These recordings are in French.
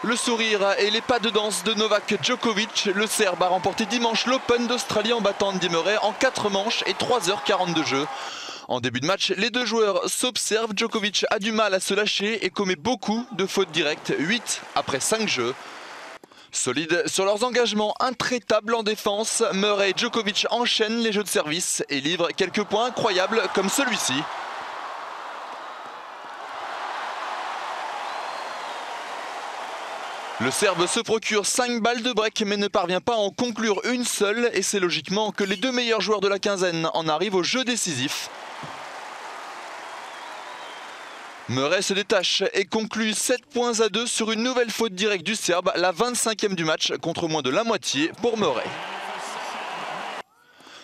Le sourire et les pas de danse de Novak Djokovic, le Serbe a remporté dimanche l'Open d'Australie en battant Andy Murray en 4 manches et 3h40 de jeu. En début de match, les deux joueurs s'observent. Djokovic a du mal à se lâcher et commet beaucoup de fautes directes, 8 après 5 jeux. Solides sur leurs engagements intraitables en défense, Murray et Djokovic enchaînent les jeux de service et livrent quelques points incroyables comme celui-ci. Le Serbe se procure 5 balles de break mais ne parvient pas à en conclure une seule et c'est logiquement que les deux meilleurs joueurs de la quinzaine en arrivent au jeu décisif. Murray se détache et conclut 7-2 sur une nouvelle faute directe du Serbe, la 25e du match contre moins de la moitié pour Murray.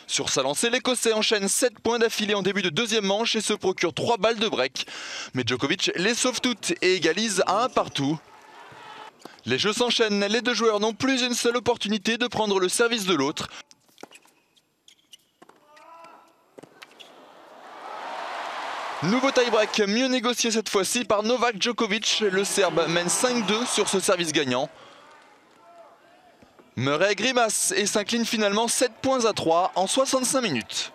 Sur sa lancée, l'Écossais enchaîne 7 points d'affilée en début de deuxième manche et se procure 3 balles de break. Mais Djokovic les sauve toutes et égalise à 1 partout. Les jeux s'enchaînent, les deux joueurs n'ont plus une seule opportunité de prendre le service de l'autre. Nouveau tie-break, mieux négocié cette fois-ci par Novak Djokovic. Le Serbe mène 5-2 sur ce service gagnant. Murray grimace et s'incline finalement 7-3 en 65 minutes.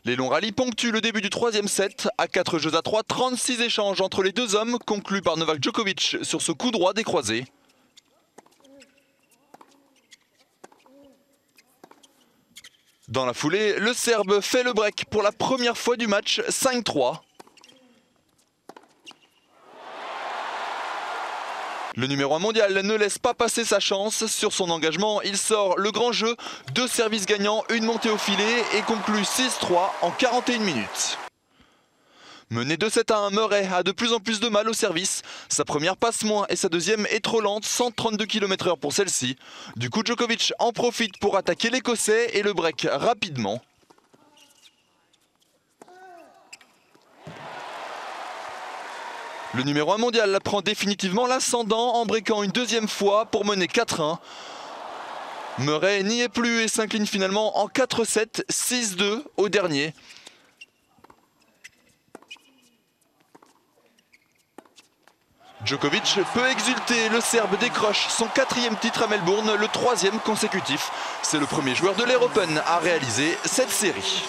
Les longs rallyes ponctuent le début du troisième set. À 4 jeux à 3, 36 échanges entre les deux hommes, conclus par Novak Djokovic sur ce coup droit des croisés. Dans la foulée, le Serbe fait le break pour la première fois du match, 5-3. Le numéro 1 mondial ne laisse pas passer sa chance. Sur son engagement, il sort le grand jeu, 2 services gagnants, une montée au filet et conclut 6-3 en 41 minutes. Mené 2-7-1, Murray a de plus en plus de mal au service. Sa première passe moins et sa deuxième est trop lente, 132 km/h pour celle-ci. Du coup, Djokovic en profite pour attaquer l'Écossais et le break rapidement. Le numéro 1 mondial prend définitivement l'ascendant en breakant une deuxième fois pour mener 4-1. Murray n'y est plus et s'incline finalement en 4-7, 6-2 au dernier. Djokovic peut exulter, le Serbe décroche son 4e titre à Melbourne, le 3e consécutif. C'est le premier joueur de l'Air Open à réaliser cette série.